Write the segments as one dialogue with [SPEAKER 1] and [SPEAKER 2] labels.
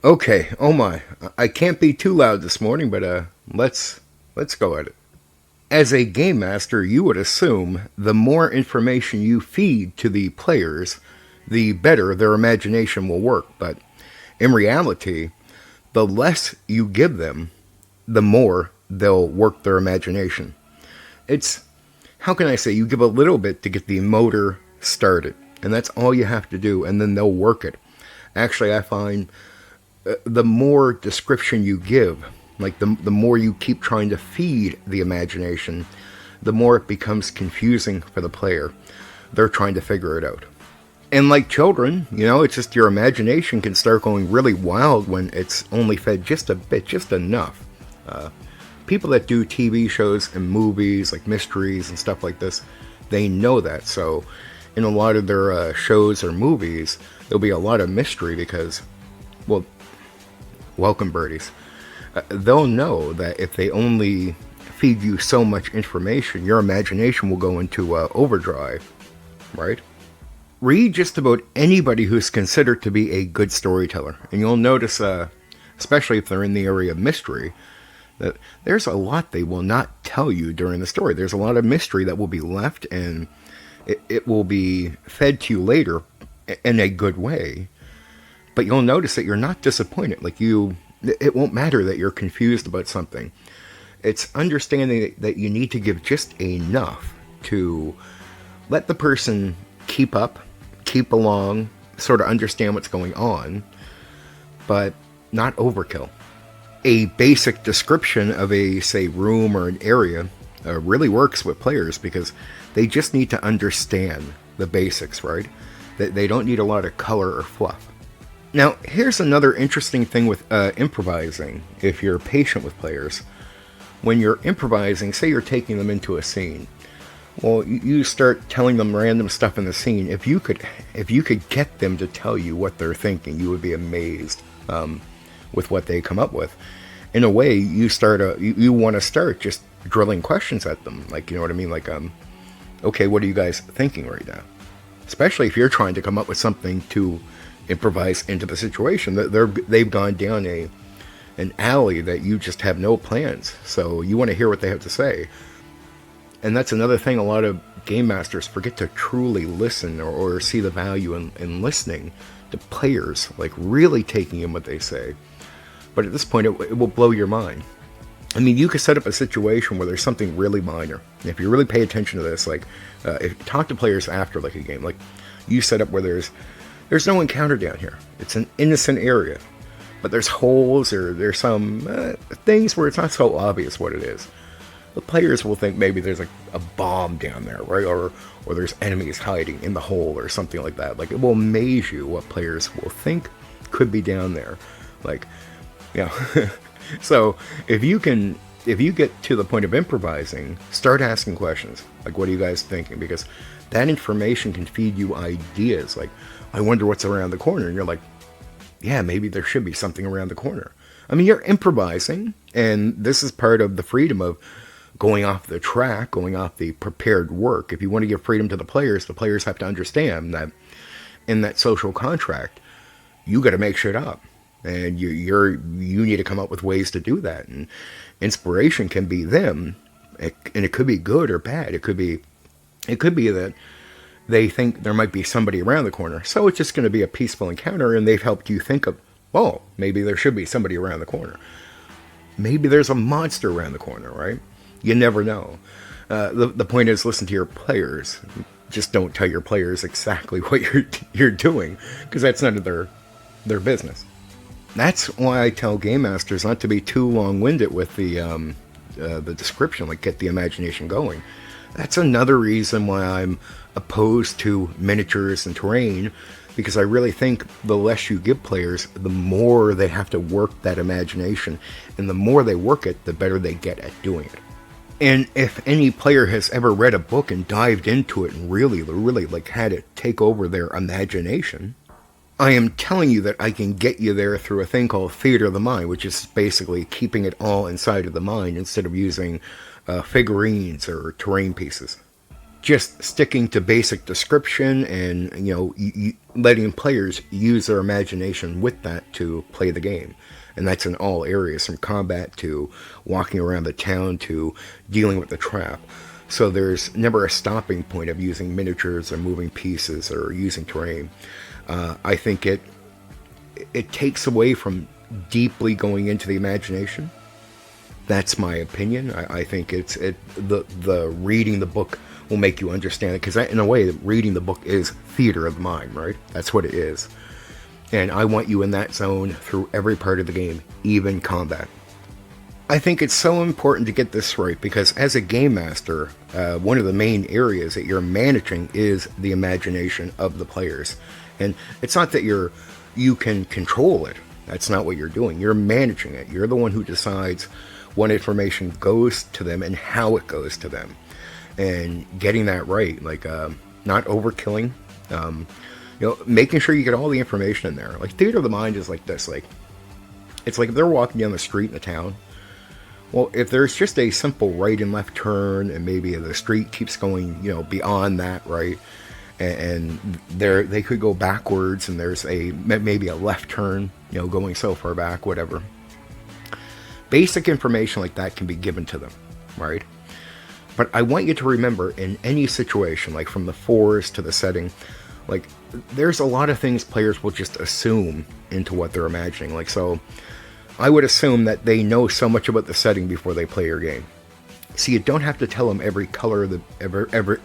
[SPEAKER 1] Okay, oh my. I can't be too loud this morning, but let's go at it. As a game master, you would assume the more information you feed to the players, the better their imagination will work. But in reality, the less you give them, the more they'll work their imagination. It's, how can I say, you give a little bit to get the motor started, and that's all you have to do, and then they'll work it. Actually, I find the more description you give, like the more you keep trying to feed the imagination, the more it becomes confusing for the player. They're trying to figure it out. And like children, it's just your imagination can start going really wild when it's only fed just a bit, just enough. People that do TV shows and movies, like mysteries and stuff like this, they know that. So in a lot of their shows or movies, there'll be a lot of mystery because, well, welcome birdies. They'll know that if they only feed you so much information, your imagination will go into overdrive, right? Read just about anybody who's considered to be a good storyteller, and you'll notice, especially if they're in the area of mystery, that there's a lot they will not tell you during the story. There's a lot of mystery that will be left, and it will be fed to you later in a good way. But you'll notice that you're not disappointed. It won't matter that you're confused about something. It's understanding that you need to give just enough to let the person keep up, keep along, sort of understand what's going on, but not overkill. A basic description of a, say, room or an area really works with players because they just need to understand the basics, right? They don't need a lot of color or fluff. Now, here's another interesting thing with improvising, if you're patient with players. When you're improvising, say you're taking them into a scene, well, you start telling them random stuff in the scene. If you could get them to tell you what they're thinking, you would be amazed with what they come up with. In a way, you want to start just drilling questions at them, like, you know what I mean, like, okay, what are you guys thinking right now? Especially if you're trying to come up with something to improvise into the situation. They've gone down an alley that you just have no plans, so you want to hear what they have to say. And that's another thing a lot of game masters forget to truly listen or see the value in listening to players, like really taking in what they say. But at this point, it will blow your mind. I mean, you could set up a situation where there's something really minor. If you really pay attention to this, like, if talk to players after like a game, like you set up where there's no encounter down here. It's an innocent area, but there's holes or there's some things where it's not so obvious what it is. The players will think maybe there's like a bomb down there, right? Or there's enemies hiding in the hole or something like that. Like, it will amaze you what players will think could be down there. Like, so if you get to the point of improvising, start asking questions. Like, what are you guys thinking? Because that information can feed you ideas. Like, I wonder what's around the corner. And you're like, yeah, maybe there should be something around the corner. I mean, you're improvising, and this is part of the freedom of going off the track, going off the prepared work. If you want to give freedom to the players have to understand that in that social contract, you got to make shit up. And you need to come up with ways to do that. And inspiration can be them, and it could be good or bad. It could be that they think there might be somebody around the corner, so it's just going to be a peaceful encounter, and they've helped you think of, oh, maybe there should be somebody around the corner. Maybe there's a monster around the corner, right? You never know. The point is, listen to your players. Just don't tell your players exactly what you're doing, because that's none of their business. That's why I tell game masters not to be too long-winded with the description, like get the imagination going. That's another reason why I'm opposed to miniatures and terrain, because I really think the less you give players, the more they have to work that imagination, and the more they work it, the better they get at doing it. And if any player has ever read a book and dived into it and really like had it take over their imagination, I am telling you that I can get you there through a thing called theater of the mind, which is basically keeping it all inside of the mind instead of using figurines or terrain pieces. just sticking to basic description and letting players use their imagination with that to play the game. And that's in all areas, from combat to walking around the town to dealing with the trap. So there's never a stopping point of using miniatures or moving pieces or using terrain. I think it takes away from deeply going into the imagination. That's my opinion. I think the reading the book will make you understand it, because in a way, reading the book is theater of the mind, right? That's what it is. And I want you in that zone through every part of the game, even combat. I think it's so important to get this right, because as a game master, one of the main areas that you're managing is the imagination of the players. And it's not that you can control it. That's not what you're doing. You're managing it. You're the one who decides what information goes to them and how it goes to them. And getting that right, like not overkilling, making sure you get all the information in there. Like, theater of the mind is like this. Like, it's like if they're walking down the street in a town. Well, if there's just a simple right and left turn, and maybe the street keeps going, beyond that, right? And they could go backwards, and there's maybe a left turn, going so far back, whatever. Basic information like that can be given to them, right? But I want you to remember, in any situation, like from the forest to the setting, like, there's a lot of things players will just assume into what they're imagining. Like, so I would assume that they know so much about the setting before they play your game. So you don't have to tell them every color of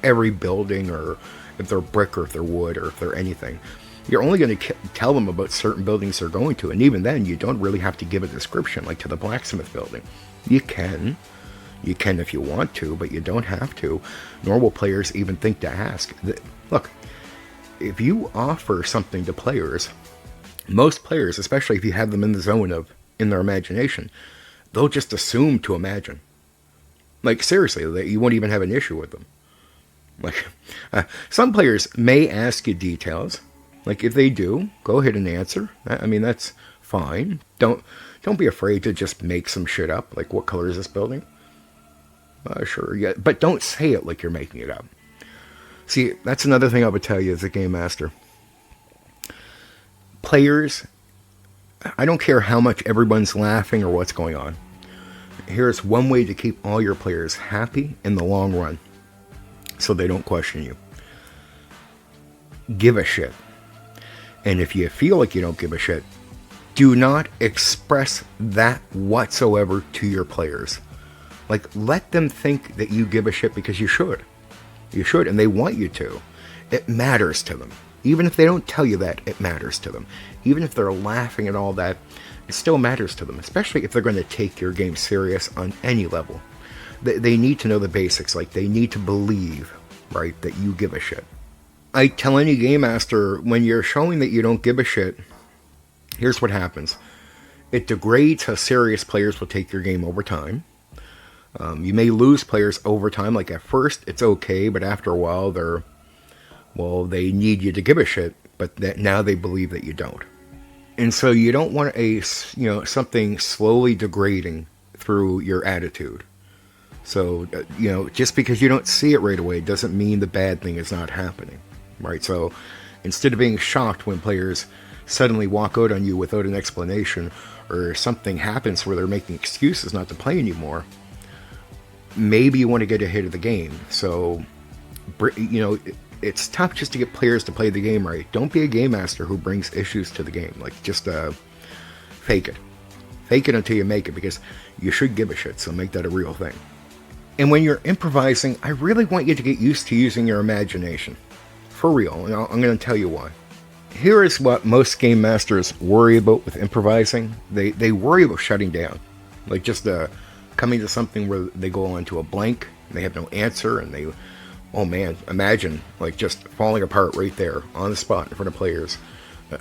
[SPEAKER 1] every building, or if they're brick, or if they're wood, or if they're anything. You're only going to tell them about certain buildings they're going to, and even then, you don't really have to give a description, like to the blacksmith building. You can if you want to, but you don't have to. Nor will players even think to ask. Look, if you offer something to players, most players, especially if you have them in the zone in their imagination, they'll just assume to imagine. Like, seriously, you won't even have an issue with them. Like, some players may ask you details. Like, if they do, go ahead and answer. I mean, that's fine. Don't be afraid to just make some shit up. Like, what color is this building? Sure, yeah. But don't say it like you're making it up. See, that's another thing I would tell you as a game master. Players, I don't care how much everyone's laughing or what's going on. Here's one way to keep all your players happy in the long run, so they don't question you. Give a shit. And if you feel like you don't give a shit, do not express that whatsoever to your players. Like, let them think that you give a shit, because you should. You should, and they want you to. It matters to them. Even if they don't tell you that, it matters to them. Even if they're laughing at all that, it still matters to them, especially if they're going to take your game serious on any level. They need to know the basics. Like, they need to believe, right, that you give a shit. I tell any game master, when you're showing that you don't give a shit, here's what happens. It degrades how serious players will take your game over time. You may lose players over time. Like, at first it's okay, but after a while they need you to give a shit, but that now they believe that you don't. And so you don't want something slowly degrading through your attitude. So, just because you don't see it right away doesn't mean the bad thing is not happening, right? So instead of being shocked when players suddenly walk out on you without an explanation, or something happens where they're making excuses not to play anymore, maybe you want to get ahead of the game. So, it's tough just to get players to play the game right. Don't be a game master who brings issues to the game. Like, just fake it. Fake it until you make it, because you should give a shit, so make that a real thing. And when you're improvising, I really want you to get used to using your imagination. For real, and I'm going to tell you why. Here is what most game masters worry about with improvising. They worry about shutting down. Like, just coming to something where they go onto a blank, and they have no answer, and oh man, imagine like just falling apart right there on the spot in front of players,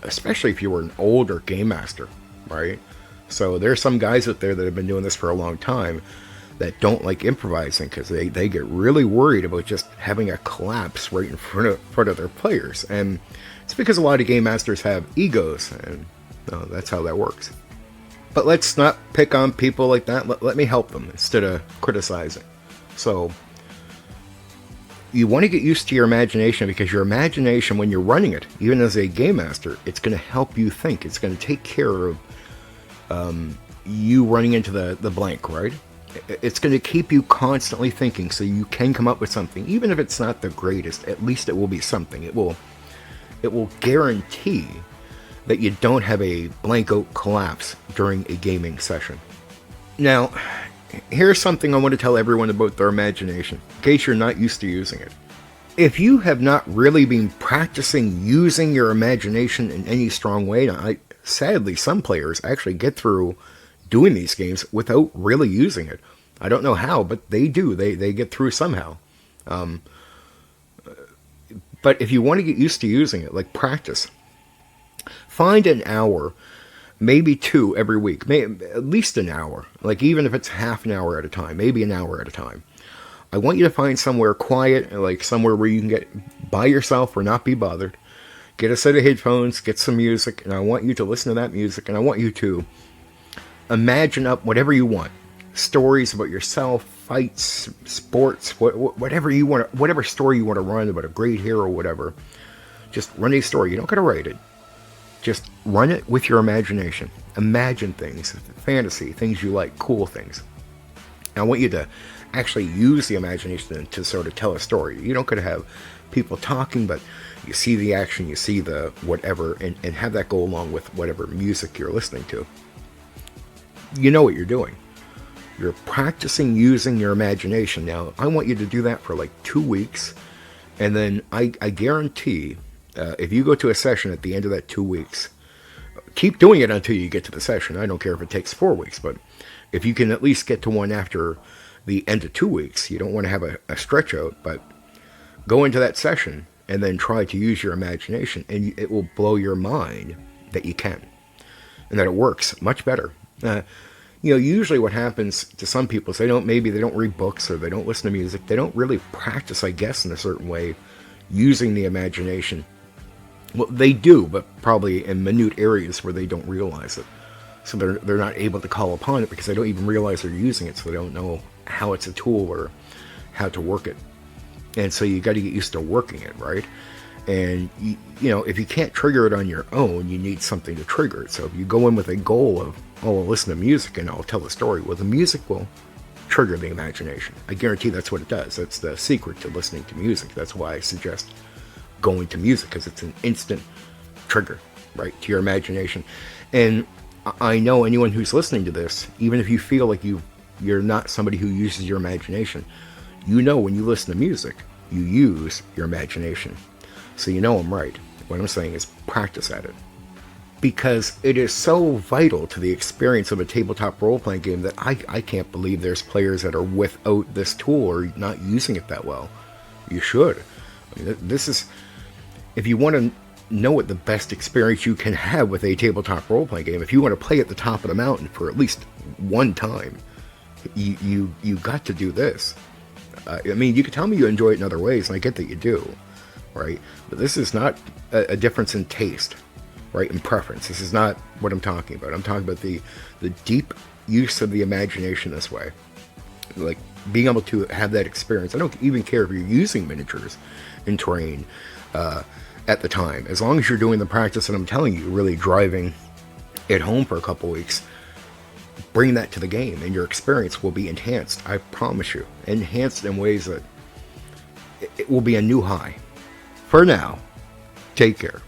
[SPEAKER 1] especially if you were an older game master, right? So there's some guys out there that have been doing this for a long time that don't like improvising, because they get really worried about just having a collapse right in front of their players. And it's because a lot of game masters have egos, and that's how that works. But let's not pick on people like that. Let me help them instead of criticizing. So You want to get used to your imagination, because your imagination, when you're running it, even as a game master, it's going to help you think. It's going to take care of you running into the blank, right? It's going to keep you constantly thinking, so you can come up with something. Even if it's not the greatest, at least it will be something. It will guarantee that you don't have a blank out collapse during a gaming session. Now, here's something I want to tell everyone about their imagination, in case you're not used to using it. If you have not really been practicing using your imagination in any strong way, sadly, some players actually get through doing these games without really using it. I don't know how, but they do. They get through somehow. But if you want to get used to using it, like practice, find an hour, maybe two every week, at least an hour. Like even if it's half an hour at a time, maybe an hour at a time. I want you to find somewhere quiet, like somewhere where you can get by yourself or not be bothered. Get a set of headphones, get some music, and I want you to listen to that music, and I want you to imagine up whatever you want. Stories about yourself, fights, sports, whatever you want, whatever story you want to run about a great hero, whatever. Just run a story. You don't got to write it. Just run it with your imagination. Imagine things, fantasy, things you like, cool things. And I want you to actually use the imagination to sort of tell a story. You don't got to have people talking, but you see the action, you see the whatever, and have that go along with whatever music you're listening to. You know what you're doing. You're practicing using your imagination. Now, I want you to do that for like 2 weeks, and then I guarantee, if you go to a session at the end of that 2 weeks, keep doing it until you get to the session. I don't care if it takes 4 weeks, but if you can at least get to one after the end of 2 weeks, you don't want to have a stretch out, but go into that session and then try to use your imagination, and it will blow your mind that you can, and that it works much better. Usually what happens to some people is they don't read books or they don't listen to music. They don't really practice, I guess, in a certain way, using the imagination. Well, they do, but probably in minute areas where they don't realize it. So they're not able to call upon it because they don't even realize they're using it, so they don't know how it's a tool or how to work it. And so you got to get used to working it, right? And, if you can't trigger it on your own, you need something to trigger it. So if you go in with a goal of, I'll listen to music and I'll tell a story, well, the music will trigger the imagination. I guarantee that's what it does. That's the secret to listening to music. That's why I suggest going to music, because it's an instant trigger, right, to your imagination. And I know anyone who's listening to this, even if you feel like you're not somebody who uses your imagination, when you listen to music, you use your imagination. So I'm right. What I'm saying is practice at it. Because it is so vital to the experience of a tabletop role-playing game that I can't believe there's players that are without this tool or not using it that well. You should. I mean, this is... If you want to know what the best experience you can have with a tabletop role-playing game, if you want to play at the top of the mountain for at least one time, you got to do this. You can tell me you enjoy it in other ways, and I get that you do, right? But this is not a difference in taste, right, in preference. This is not what I'm talking about. I'm talking about the deep use of the imagination this way. Like, being able to have that experience. I don't even care if you're using miniatures in terrain at the time. As long as you're doing the practice that I'm telling you, really driving it home for a couple weeks, bring that to the game, and your experience will be enhanced. I promise you. Enhanced in ways that it will be a new high. For now, take care.